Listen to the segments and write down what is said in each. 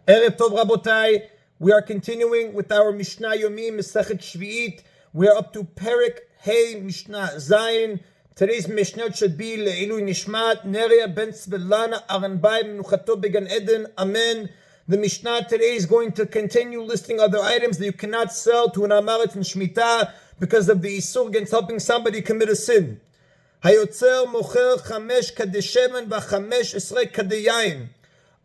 Erev Tov Rabotai, we are continuing with our Mishna Yomi, Masechet Sheviit. We are up to Perek Hey Mishnah Zayin. Today's Mishnah should be Le'ilui Nishmat, Neria Ben Tzvelana, Aranbai, Menuchato Began Eden, Amen. The Mishnah today is going to continue listing other items that you cannot sell to an Amaret in Shemitah because of the Isur against helping somebody commit a sin. Hayotzer Mocher Chamesh Kadeshemen V'Chamesh Esrei Kadeyayin.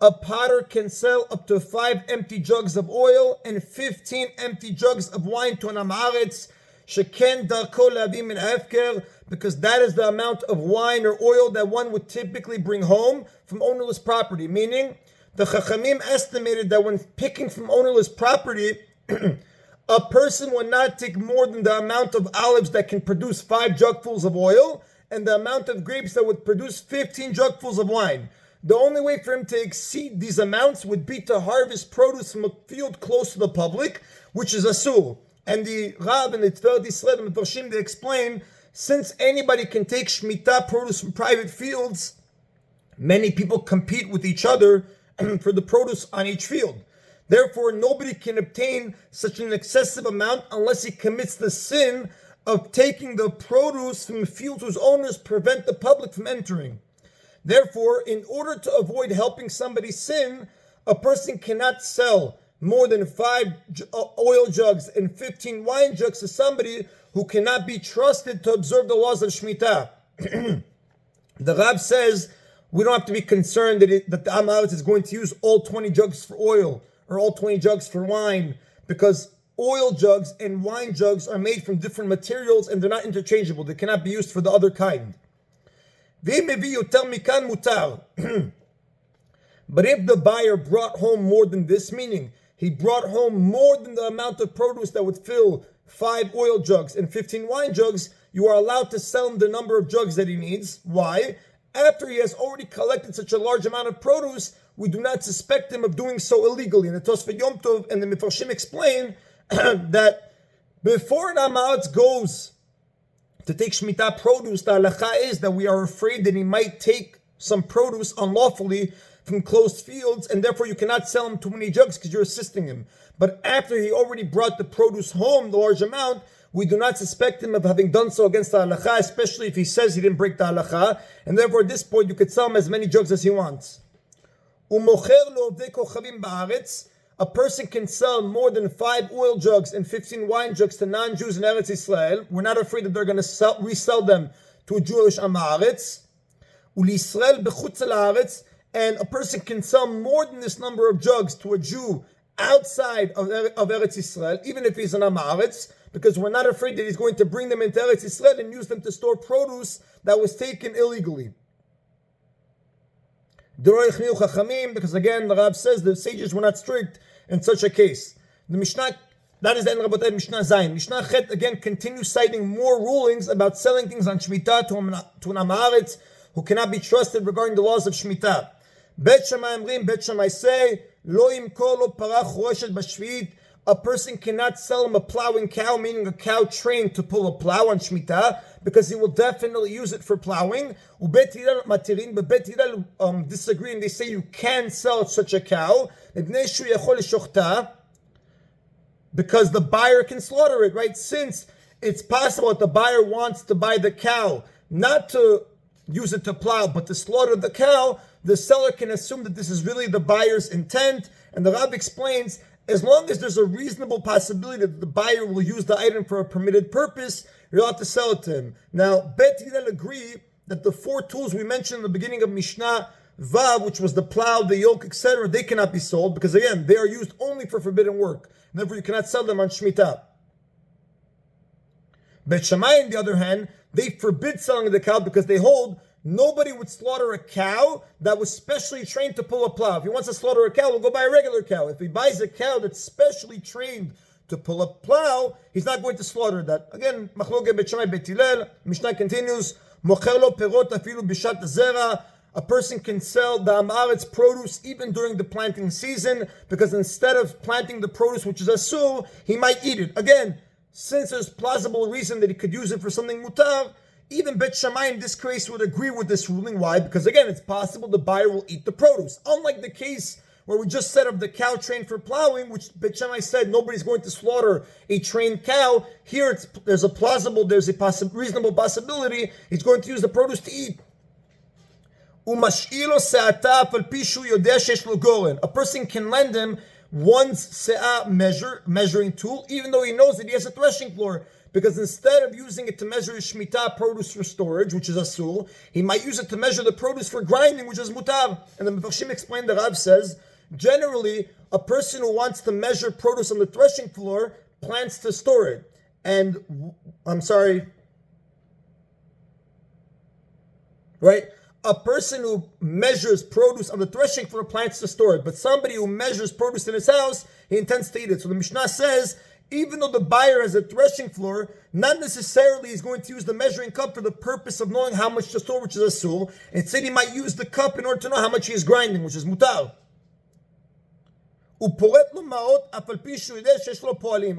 A potter can sell up to 5 empty jugs of oil and 15 empty jugs of wine to an Amaretz, Sheken Darko Le'avim Min Hefker, because that is the amount of wine or oil that one would typically bring home from ownerless property. Meaning, the Chachamim estimated that when picking from ownerless property, a person would not take more than the amount of olives that can produce 5 jugfuls of oil and the amount of grapes that would produce 15 jugfuls of wine. The only way for him to exceed these amounts would be to harvest produce from a field close to the public, which is asur. And the Rav and the Tverat Yisrael and the Parshim, they explain, since anybody can take Shemitah produce from private fields, many people compete with each other for the produce on each field. Therefore, nobody can obtain such an excessive amount unless he commits the sin of taking the produce from fields whose owners prevent the public from entering. Therefore, in order to avoid helping somebody sin, a person cannot sell more than 5 oil jugs and 15 wine jugs to somebody who cannot be trusted to observe the laws of Shemitah. The Rab says we don't have to be concerned that the Amaretz is going to use all 20 jugs for oil or all 20 jugs for wine, because oil jugs and wine jugs are made from different materials and they're not interchangeable. They cannot be used for the other kind. But if the buyer brought home more than this, meaning he brought home more than the amount of produce that would fill 5 oil jugs and 15 wine jugs, you are allowed to sell him the number of jugs that he needs. Why? After he has already collected such a large amount of produce, we do not suspect him of doing so illegally. And the Tosfot Yom Tov and the Mefarshim explain that before an Amaretz goes to take Shemitah produce, the halacha is that we are afraid that he might take some produce unlawfully from closed fields, and therefore you cannot sell him too many jugs because you're assisting him. But after he already brought the produce home, the large amount, we do not suspect him of having done so against the halacha, especially if he says he didn't break the halacha, and therefore at this point you could sell him as many jugs as he wants. A person can sell more than 5 oil jugs and 15 wine jugs to non-Jews in Eretz Yisrael. We're not afraid that they're going to resell them to a Jewish Amaretz. And a person can sell more than this number of jugs to a Jew outside of Eretz Yisrael, even if he's an Amaretz, because we're not afraid that he's going to bring them into Eretz Yisrael and use them to store produce that was taken illegally. Because again, the Rab says the sages were not strict in such a case. The Mishnah, that is the end of Mishnah Zayin. Mishnah Chet again continues citing more rulings about selling things on Shemitah to an Amaretz who cannot be trusted regarding the laws of Shemitah. Bet Shammai Amrim, Bet Shammai say, Lo imkor lo parah choroshet b'shviit. A person cannot sell him a plowing cow, meaning a cow trained to pull a plow on Shemitah, because he will definitely use it for plowing. Bet Hillel matirin, but Bet Hillel disagree and they say you can sell such a cow because the buyer can slaughter it, right? Since it's possible that the buyer wants to buy the cow, not to use it to plow, but to slaughter the cow, the seller can assume that this is really the buyer's intent. And the Rab explains, as long as there's a reasonable possibility that the buyer will use the item for a permitted purpose, you're allowed to sell it to him. Now, Bet Hillel agree that the 4 tools we mentioned in the beginning of Mishnah Vav, which was the plow, the yoke, etc., they cannot be sold because, again, they are used only for forbidden work. And therefore, you cannot sell them on Shemitah. Bet Shammai, on the other hand, they forbid selling the cow because they hold nobody would slaughter a cow that was specially trained to pull a plow. If he wants to slaughter a cow, he'll go buy a regular cow. If he buys a cow that's specially trained to pull a plow, he's not going to slaughter that. Again, Machloket Bet Shammai Bet Hillel. Mishnah continues, Mocher lo perot afilu bishat zera. A person can sell the Amaretz produce even during the planting season, because instead of planting the produce which is asur, he might eat it. Again, since there's plausible reason that he could use it for something mutar, even Bet Shammai in this case would agree with this ruling. Why? Because again, it's possible the buyer will eat the produce. Unlike the case where we just set up the cow trained for plowing, which Bet Shammai said nobody's going to slaughter a trained cow. Here there's a reasonable possibility he's going to use the produce to eat. A person can lend him one's se'ah measuring tool, even though he knows that he has a threshing floor. Because instead of using it to measure his Shemitah produce for storage, which is asur, he might use it to measure the produce for grinding, which is mutar. And the Mefarshim explained, the Rav says, generally, a person who wants to measure produce on the threshing floor plans to store it. A person who measures produce on the threshing floor plans to store it. But somebody who measures produce in his house, he intends to eat it. So the Mishnah says, even though the buyer has a threshing floor, not necessarily he's going to use the measuring cup for the purpose of knowing how much to store, which is asur. Instead, he might use the cup in order to know how much he is grinding, which is mutar. A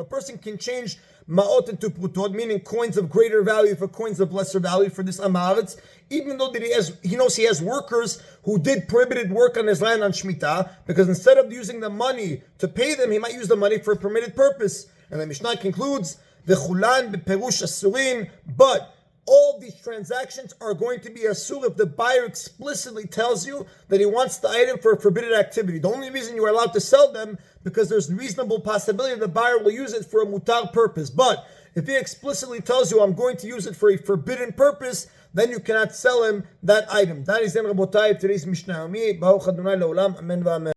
person can change ma'ot into prutot, meaning coins of greater value for coins of lesser value for this amaretz, even though that he knows he has workers who did prohibited work on his land on Shemitah, because instead of using the money to pay them, he might use the money for a permitted purpose. And the Mishnah concludes, "V'chulan b'perush asurin," but all these transactions are going to be asur if the buyer explicitly tells you that he wants the item for a forbidden activity. The only reason you are allowed to sell them because there's reasonable possibility the buyer will use it for a mutar purpose. But if he explicitly tells you, I'm going to use it for a forbidden purpose, then you cannot sell him that item. That is in Rabotai, today's Mishna Yomi. Baruch Adonai Leolam. Amen v'amen.